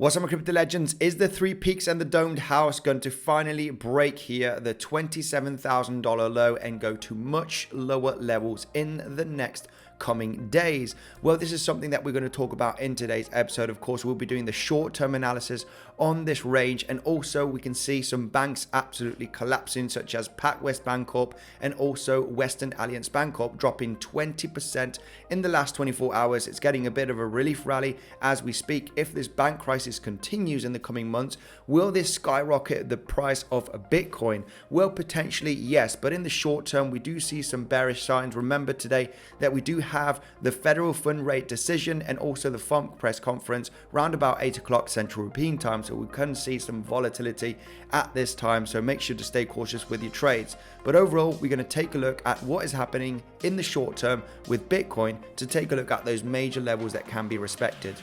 What's up, my crypto legends? Is the three peaks and the domed house going to finally break here the $27,000 low and go to much lower levels in the next coming days? Well, this is something that we're going to talk about in today's episode. Of course, we'll be doing the short-term analysis on this range, and also we can see some banks absolutely collapsing, such as PacWest Bancorp and also Western Alliance Bancorp, dropping 20% in the last 24 hours. It's getting a bit of a relief rally as we speak. If this bank crisis continues in the coming months, will this skyrocket the price of Bitcoin? Well, potentially yes, but in the short term, we do see some bearish signs. Remember today that we do have the federal fund rate decision and also the FOMC press conference round about 8 o'clock Central European time, so we can see some volatility at this time, so make sure to stay cautious with your trades. But overall, we're going to take a look at what is happening in the short term with Bitcoin to take a look at those major levels that can be respected.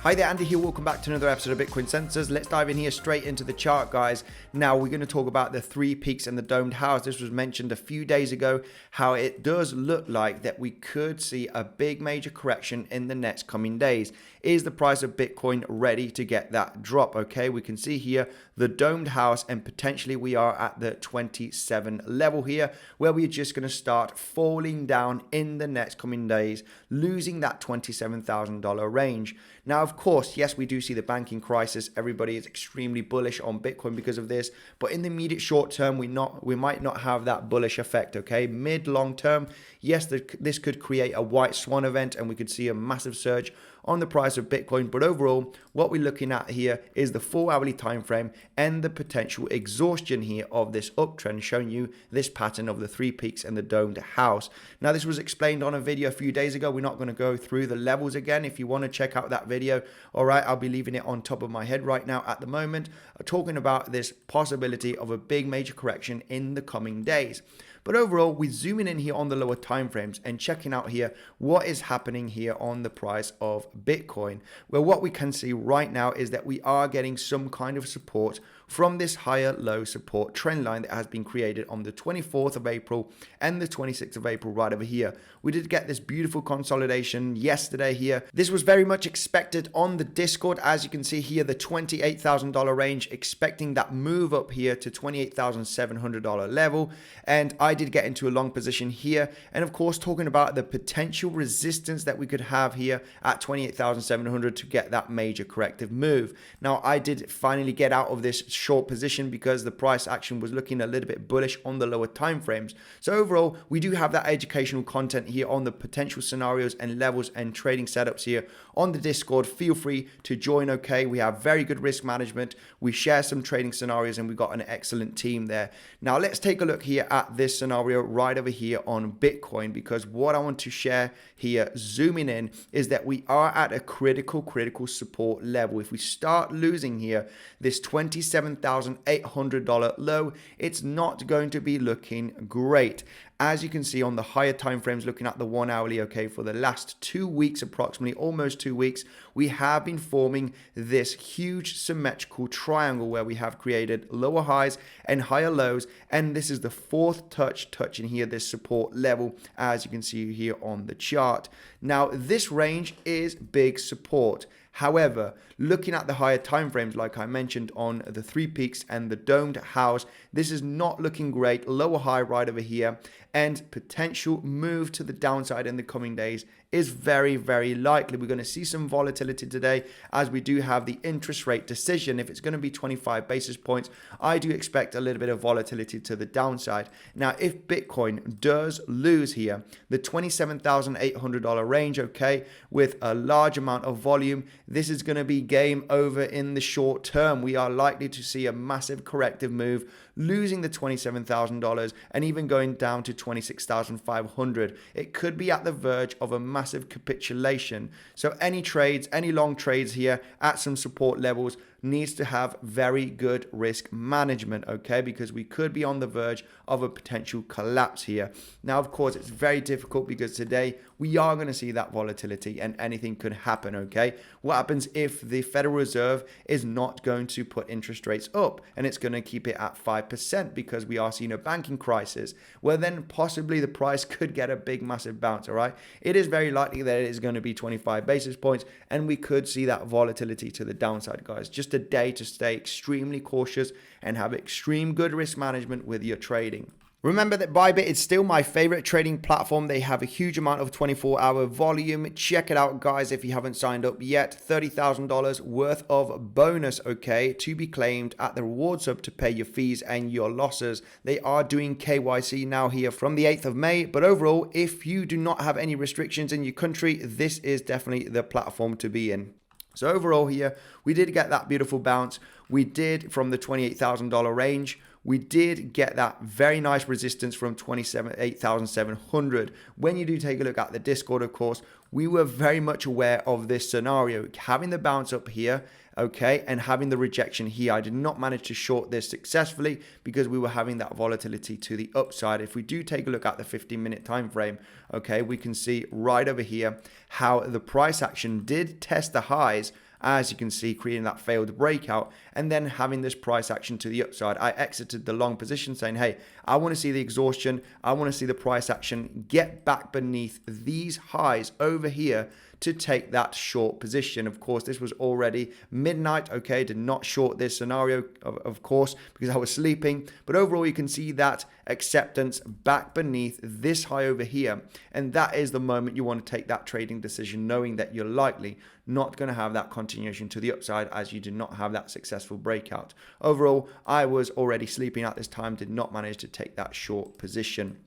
Hi there, Andy here. Welcome back to another episode of Bitcoinsensus. Let's dive in here straight into the chart, guys. Now, we're going to talk about the three peaks and the domed house. This was mentioned a few days ago, how it does look like that we could see a big major correction in the next coming days. Is the price of Bitcoin ready to get that drop? Okay, we can see here the domed house, and potentially we are at the 27 level here, where we're just going to start falling down in the next coming days, losing that $27,000 range. Now, of course, yes, we do see the banking crisis. Everybody is extremely bullish on Bitcoin because of this, but in the immediate short term, we might not have that bullish effect. Okay, mid long term, yes, this could create a white swan event, and we could see a massive surge on the price of Bitcoin. But overall, what we're looking at here is the 4-hourly time frame and the potential exhaustion here of this uptrend, showing you this pattern of the three peaks and the domed house. Now, this was explained on a video a few days ago. We're not going to go through the levels again. If you want to check out that video, all right, I'll be leaving it on top of my head right now at the moment, talking about this possibility of a big major correction in the coming days. But overall, we're zooming in here on the lower time frames and checking out here what is happening here on the price of Bitcoin. Well, what we can see right now is that we are getting some kind of support from this higher low support trend line that has been created on the 24th of April and the 26th of April right over here. We did get this beautiful consolidation yesterday here. This was very much expected on the Discord. As you can see here, the $28,000 range, expecting that move up here to $28,700 level. And I did get into a long position here. And of course, talking about the potential resistance that we could have here at 28,700 to get that major corrective move. Now, I did finally get out of this short position because the price action was looking a little bit bullish on the lower time frames. So overall, we do have that educational content here on the potential scenarios and levels and trading setups here on the Discord. Feel free to join. Okay, we have very good risk management. We share some trading scenarios, and we've got an excellent team there. Now, let's take a look here at this scenario right over here on Bitcoin, because what I want to share here, zooming in, is that we are at a critical support level. If we start losing here this $27,800 low, it's not going to be looking great. As you can see on the higher time frames, looking at the 1 hourly, okay, for the last 2 weeks, approximately almost 2 weeks, we have been forming this huge symmetrical triangle where we have created lower highs and higher lows, and this is the fourth touching here this support level, as you can see here on the chart. Now, this range is big support. However, looking at the higher time frames, like I mentioned on the three peaks and the domed house, this is not looking great. Lower high right over here, and potential move to the downside in the coming days is very likely. We're going to see some volatility today, as we do have the interest rate decision. If it's going to be 25 basis points, I do expect a little bit of volatility to the downside. Now, if Bitcoin does lose here the $27,800 range, okay, with a large amount of volume, this is going to be game over in the short term. We are likely to see a massive corrective move, losing the $27,000 and even going down to $26,500. It could be at the verge of a massive capitulation. So any trades, any long trades here at some support levels needs to have very good risk management, okay, because we could be on the verge of a potential collapse here. Now, of course, it's very difficult because today we are going to see that volatility and anything could happen, okay? What happens if the Federal Reserve is not going to put interest rates up and it's going to keep it at 5% because we are seeing a banking crisis? Well, then possibly the price could get a big, massive bounce, all right? It is very likely that it is going to be 25 basis points, and we could see that volatility to the downside, guys. Just a day to stay extremely cautious and have extreme good risk management with your trading. Remember that Bybit is still my favorite trading platform. They have a huge amount of 24-hour volume. Check it out, guys, if you haven't signed up yet. $30,000 worth of bonus, okay, to be claimed at the rewards hub to pay your fees and your losses. They are doing KYC now here from the 8th of May. But overall, if you do not have any restrictions in your country, this is definitely the platform to be in. So overall here, we did get that beautiful bounce. We did from the $28,000 range. We did get that very nice resistance from 8,700. When you do take a look at the Discord, of course, we were very much aware of this scenario. Having the bounce up here, okay, and having the rejection here. I did not manage to short this successfully because we were having that volatility to the upside. If we do take a look at the 15-minute time frame, okay, we can see right over here how the price action did test the highs, as you can see, creating that failed breakout and then having this price action to the upside. I exited the long position saying, hey, I want to see the exhaustion. I want to see the price action get back beneath these highs over here to take that short position. Of course, this was already midnight, okay, did not short this scenario, of course, because I was sleeping. But overall, you can see that acceptance back beneath this high over here. And that is the moment you want to take that trading decision, knowing that you're likely not going to have that continuation to the upside as you did not have that successful breakout. Overall, I was already sleeping at this time, did not manage to take that short position.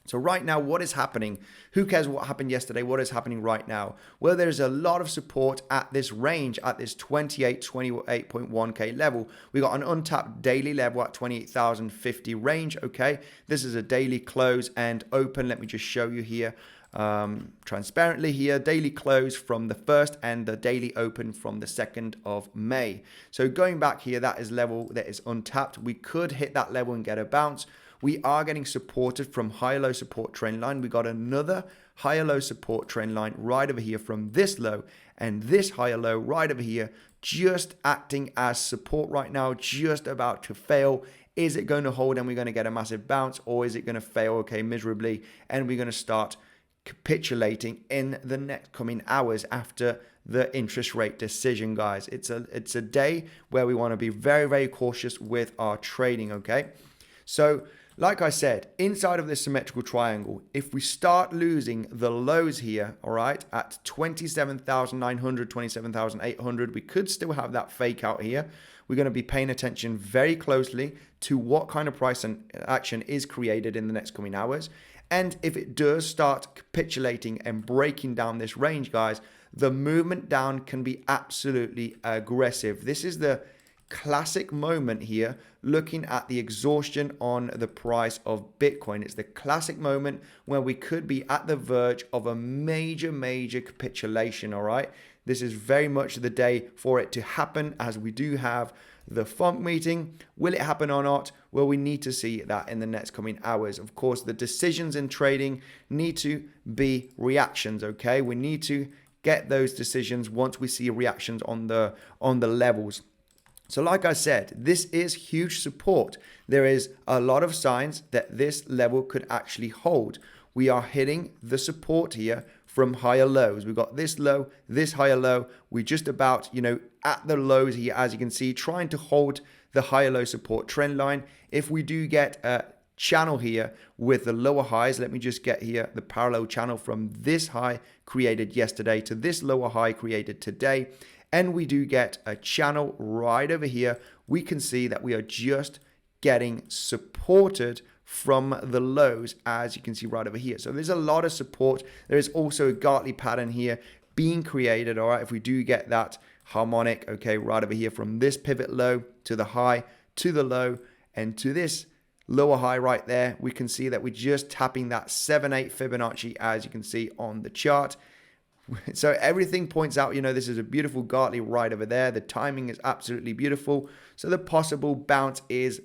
So right now, what is happening? Who cares what happened yesterday? What is happening right now? Well, there's a lot of support at this range, at this 28.1K level. We got an untapped daily level at 28,050 range, okay? This is a daily close and open. Let me just show you here. Transparently here, daily close from the 1st and the daily open from the 2nd of May. So going back here, that is level that is untapped. We could hit that level and get a bounce. We are getting supported from higher-low support trend line. We got another higher-low support trend line right over here from this low and this higher-low right over here, just acting as support right now, just about to fail. Is it going to hold and we're going to get a massive bounce, or is it going to fail, okay, miserably, and we're going to start capitulating in the next coming hours after the interest rate decision, guys? It's a day where we want to be very, very cautious with our trading, okay? So like I said, inside of this symmetrical triangle, if we start losing the lows here, all right, at 27,900, 27,800, we could still have that fake out here. We're going to be paying attention very closely to what kind of price and action is created in the next coming hours. And if it does start capitulating and breaking down this range, guys, the movement down can be absolutely aggressive. This is the classic moment here, looking at the exhaustion on the price of Bitcoin. It's the classic moment where we could be at the verge of a major capitulation, all right? This is very much the day for it to happen, as we do have the FOMC meeting. Will it happen or not? Well, we need to see that in the next coming hours. Of course, the decisions in trading need to be reactions, okay? We need to get those decisions once we see reactions on the levels. So like I said, this is huge support. There is a lot of signs that this level could actually hold. We are hitting the support here from higher lows. We've got this low, this higher low. We're just about, at the lows here, as you can see, trying to hold the higher low support trend line. If we do get a channel here with the lower highs, let me just get here the parallel channel from this high created yesterday to this lower high created today, and we do get a channel right over here, we can see that we are just getting supported from the lows, as you can see right over here. So there's a lot of support. There is also a Gartley pattern here being created, all right, if we do get that harmonic, okay, right over here from this pivot low to the high, to the low, and to this lower high right there, we can see that we're just tapping that 7-8 Fibonacci, as you can see on the chart. So everything points out, this is a beautiful Gartley right over there. The timing is absolutely beautiful. So the possible bounce is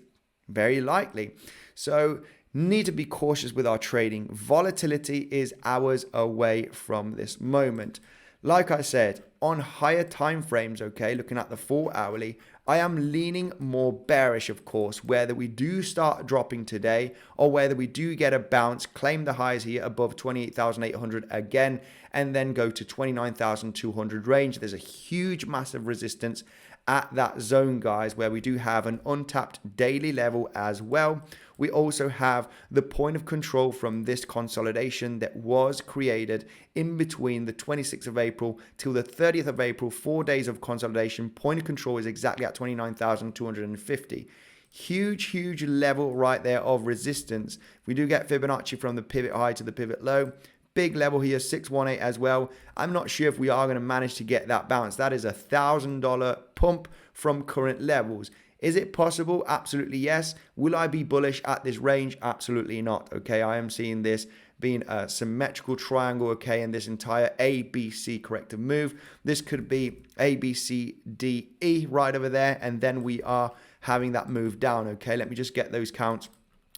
very likely. So need to be cautious with our trading. Volatility is hours away from this moment. Like I said, on higher time frames, okay, looking at the 4 hourly, I am leaning more bearish, of course, whether we do start dropping today or whether we do get a bounce, claim the highs here above 28,800 again, and then go to 29,200 range. There's a huge, massive resistance at that zone, guys, where we do have an untapped daily level as well. We also have the point of control from this consolidation that was created in between the 26th of April till the 30th of April, 4 days of consolidation. Point of control is exactly at 29,250. Huge level right there of resistance. If we do get Fibonacci from the pivot high to the pivot low, big level here, 618 as well. I'm not sure if we are going to manage to get that bounce. That is $1,000 pump from current levels. Is it possible? Absolutely yes. Will I be bullish at this range? Absolutely not. Okay, I am seeing this being a symmetrical triangle, okay, and this entire ABC corrective move. This could be A, B, C, D, E right over there, and then we are having that move down, okay? Let me just get those counts.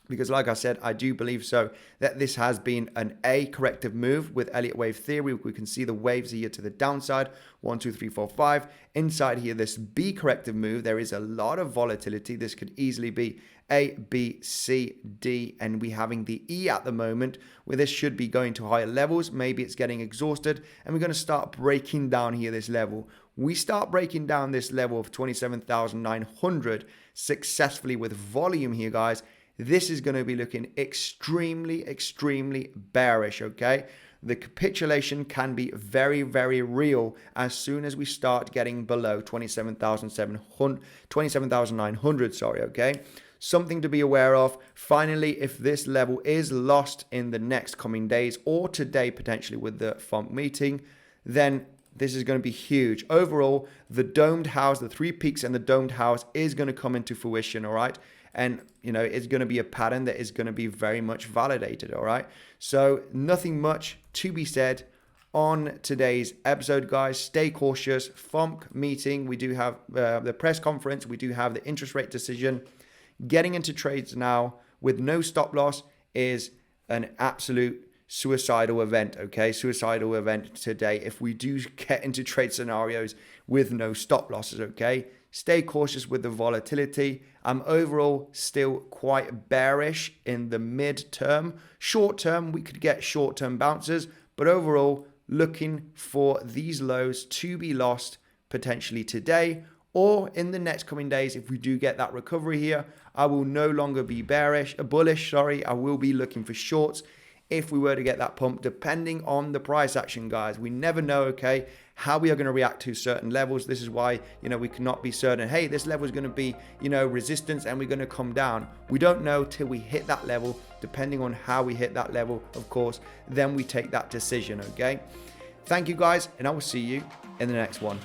Because like I said, I do believe so that this has been an A corrective move with Elliott wave theory. We can see the waves here to the downside, 1, 2, 3, 4, 5. Inside here, this B corrective move, there is a lot of volatility. This could easily be A, B, C, D, and we having the E at the moment, where this should be going to higher levels. Maybe it's getting exhausted, and we're going to start breaking down here this level. We start breaking down this level of 27,900 successfully with volume here, guys. This is going to be looking extremely bearish, okay? The capitulation can be very real as soon as we start getting below 27,900, sorry, okay? Something to be aware of. Finally, if this level is lost in the next coming days or today potentially with the FOMC meeting, then this is going to be huge. Overall, the domed house, the three peaks and the domed house is going to come into fruition, all right? And, you know, it's going to be a pattern that is going to be very much validated, all right? So nothing much to be said on today's episode, guys. Stay cautious. FOMC meeting. We do have the press conference. We do have the interest rate decision. Getting into trades now with no stop loss is an absolute suicidal event, okay? Suicidal event today if we do get into trade scenarios with no stop losses, okay? Stay cautious with the volatility. I'm overall still quite bearish in the mid-term. Short-term, we could get short-term bounces, but overall, looking for these lows to be lost potentially today or in the next coming days. If we do get that recovery here, I will no longer be bullish, I will be looking for shorts if we were to get that pump, depending on the price action, guys. We never know, okay, how we are going to react to certain levels. This is why, you know, we cannot be certain, hey, this level is going to be, you know, resistance and we're going to come down. We don't know till we hit that level. Depending on how we hit that level, of course, then we take that decision, okay? Thank you, guys, and I will see you in the next one.